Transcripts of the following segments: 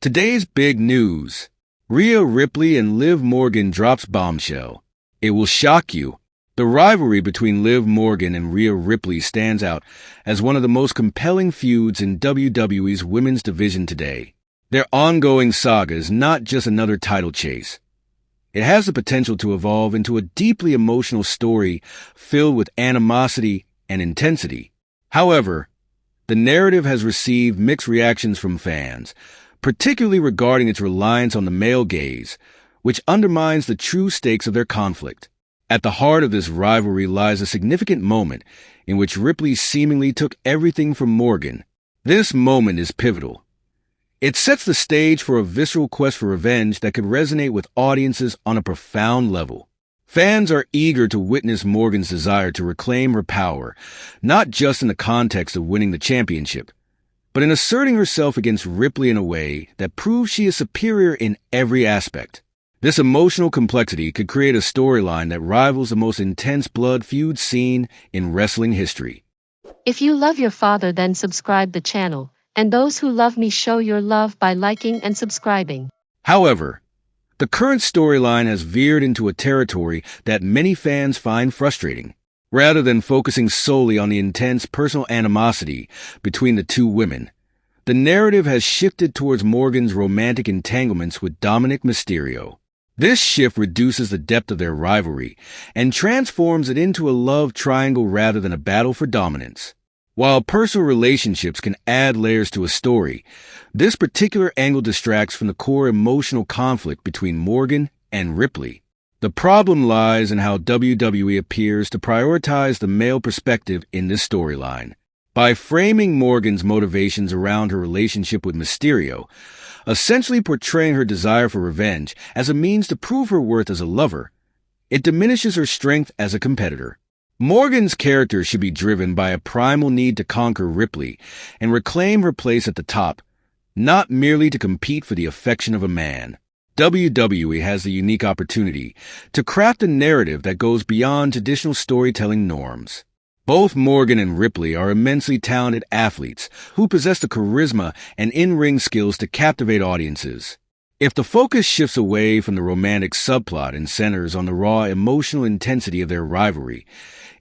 Today's big news. Rhea Ripley and Liv Morgan drops bombshell. It will shock you. The rivalry between Liv Morgan and Rhea Ripley stands out as one of the most compelling feuds in WWE's women's division today. Their ongoing saga is not just another title chase. It has the potential to evolve into a deeply emotional story filled with animosity and intensity. However, the narrative has received mixed reactions from fans, particularly regarding its reliance on the male gaze, which undermines the true stakes of their conflict. At the heart of this rivalry lies a significant moment in which Ripley seemingly took everything from Morgan. This moment is pivotal. It sets the stage for a visceral quest for revenge that could resonate with audiences on a profound level. Fans are eager to witness Morgan's desire to reclaim her power, not just in the context of winning the championship, but in asserting herself against Ripley in a way that proves she is superior in every aspect. This emotional complexity could create a storyline that rivals the most intense blood feud seen in wrestling history. If you love your father, then subscribe the channel, and those who love me show your love by liking and subscribing. However, the current storyline has veered into a territory that many fans find frustrating. Rather than focusing solely on the intense personal animosity between the two women, the narrative has shifted towards Morgan's romantic entanglements with Dominic Mysterio. This shift reduces the depth of their rivalry and transforms it into a love triangle rather than a battle for dominance. While personal relationships can add layers to a story, this particular angle distracts from the core emotional conflict between Morgan and Ripley. The problem lies in how WWE appears to prioritize the male perspective in this storyline. By framing Morgan's motivations around her relationship with Mysterio, essentially portraying her desire for revenge as a means to prove her worth as a lover, it diminishes her strength as a competitor. Morgan's character should be driven by a primal need to conquer Ripley and reclaim her place at the top, not merely to compete for the affection of a man. WWE has the unique opportunity to craft a narrative that goes beyond traditional storytelling norms. Both Morgan and Ripley are immensely talented athletes who possess the charisma and in-ring skills to captivate audiences. If the focus shifts away from the romantic subplot and centers on the raw emotional intensity of their rivalry,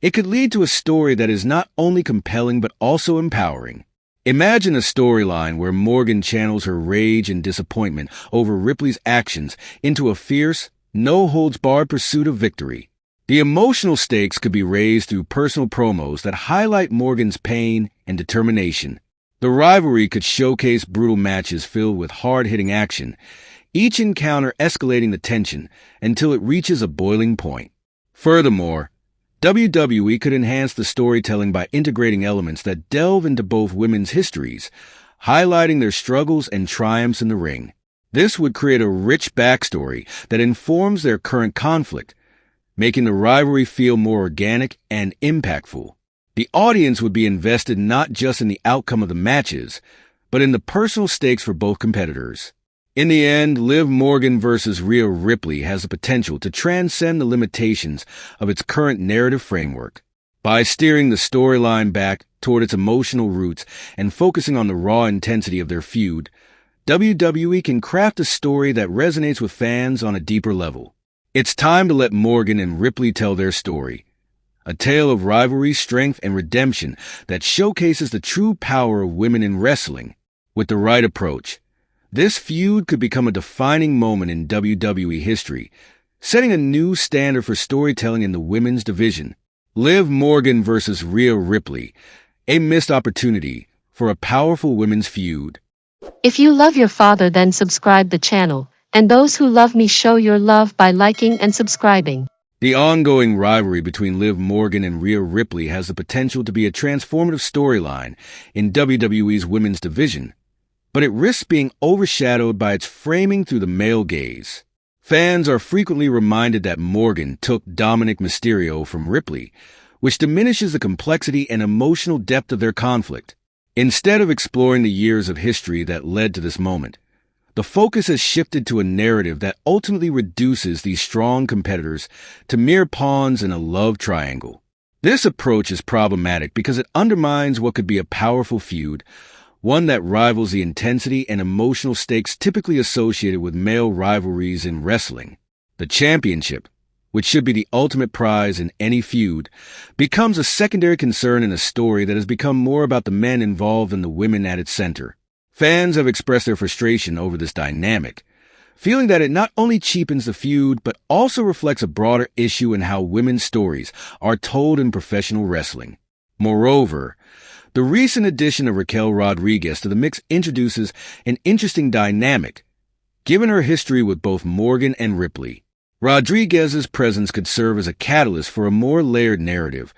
it could lead to a story that is not only compelling but also empowering. Imagine a storyline where Morgan channels her rage and disappointment over Ripley's actions into a fierce, no-holds-barred pursuit of victory. The emotional stakes could be raised through personal promos that highlight Morgan's pain and determination. The rivalry could showcase brutal matches filled with hard-hitting action, each encounter escalating the tension until it reaches a boiling point. Furthermore, WWE could enhance the storytelling by integrating elements that delve into both women's histories, highlighting their struggles and triumphs in the ring. This would create a rich backstory that informs their current conflict, making the rivalry feel more organic and impactful. The audience would be invested not just in the outcome of the matches, but in the personal stakes for both competitors. In the end, Liv Morgan versus Rhea Ripley has the potential to transcend the limitations of its current narrative framework. By steering the storyline back toward its emotional roots and focusing on the raw intensity of their feud, WWE can craft a story that resonates with fans on a deeper level. It's time to let Morgan and Ripley tell their story, a tale of rivalry, strength, and redemption that showcases the true power of women in wrestling. With the right approach, this feud could become a defining moment in WWE history, setting a new standard for storytelling in the women's division. Liv Morgan versus Rhea Ripley, a missed opportunity for a powerful women's feud. If you love your father, then subscribe the channel, and those who love me show your love by liking and subscribing. The ongoing rivalry between Liv Morgan and Rhea Ripley has the potential to be a transformative storyline in WWE's women's division, but it risks being overshadowed by its framing through the male gaze. Fans are frequently reminded that Morgan took Dominic Mysterio from Ripley, which diminishes the complexity and emotional depth of their conflict. Instead of exploring the years of history that led to this moment, the focus has shifted to a narrative that ultimately reduces these strong competitors to mere pawns in a love triangle. This approach is problematic because it undermines what could be a powerful feud, one that rivals the intensity and emotional stakes typically associated with male rivalries in wrestling. The championship, which should be the ultimate prize in any feud, becomes a secondary concern in a story that has become more about the men involved than the women at its center. Fans have expressed their frustration over this dynamic, feeling that it not only cheapens the feud, but also reflects a broader issue in how women's stories are told in professional wrestling. Moreover, the recent addition of Raquel Rodriguez to the mix introduces an interesting dynamic, given her history with both Morgan and Ripley. Rodriguez's presence could serve as a catalyst for a more layered narrative,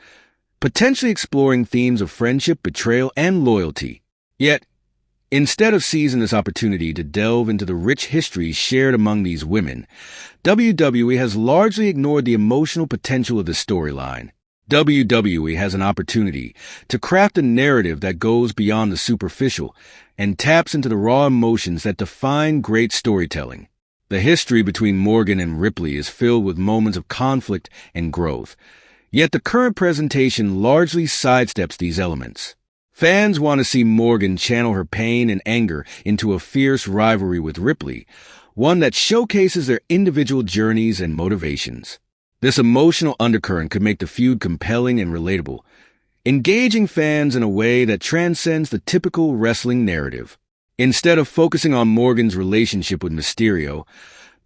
potentially exploring themes of friendship, betrayal, and loyalty. Yet, instead of seizing this opportunity to delve into the rich history shared among these women, WWE has largely ignored the emotional potential of the storyline. WWE has an opportunity to craft a narrative that goes beyond the superficial and taps into the raw emotions that define great storytelling. The history between Morgan and Ripley is filled with moments of conflict and growth, yet the current presentation largely sidesteps these elements. Fans want to see Morgan channel her pain and anger into a fierce rivalry with Ripley, one that showcases their individual journeys and motivations. This emotional undercurrent could make the feud compelling and relatable, engaging fans in a way that transcends the typical wrestling narrative. Instead of focusing on Morgan's relationship with Mysterio,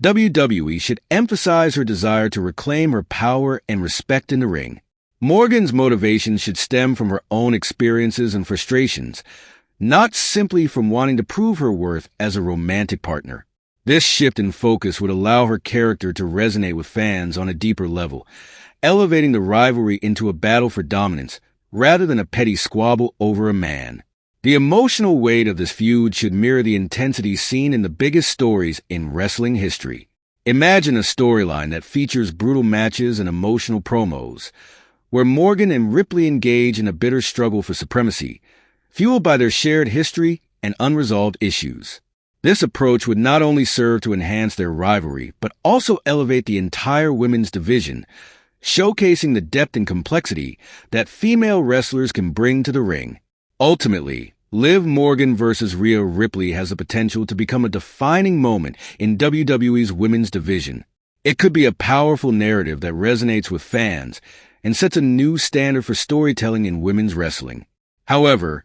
WWE should emphasize her desire to reclaim her power and respect in the ring. Morgan's motivations should stem from her own experiences and frustrations, not simply from wanting to prove her worth as a romantic partner. This shift in focus would allow her character to resonate with fans on a deeper level, elevating the rivalry into a battle for dominance rather than a petty squabble over a man. The emotional weight of this feud should mirror the intensity seen in the biggest stories in wrestling history. Imagine a storyline that features brutal matches and emotional promos, where Morgan and Ripley engage in a bitter struggle for supremacy, fueled by their shared history and unresolved issues. This approach would not only serve to enhance their rivalry, but also elevate the entire women's division, showcasing the depth and complexity that female wrestlers can bring to the ring. Ultimately, Liv Morgan vs. Rhea Ripley has the potential to become a defining moment in WWE's women's division. It could be a powerful narrative that resonates with fans and sets a new standard for storytelling in women's wrestling. However,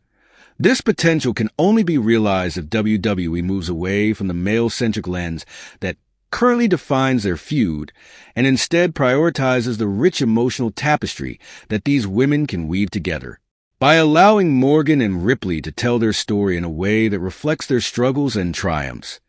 this potential can only be realized if WWE moves away from the male-centric lens that currently defines their feud and instead prioritizes the rich emotional tapestry that these women can weave together. By allowing Morgan and Ripley to tell their story in a way that reflects their struggles and triumphs,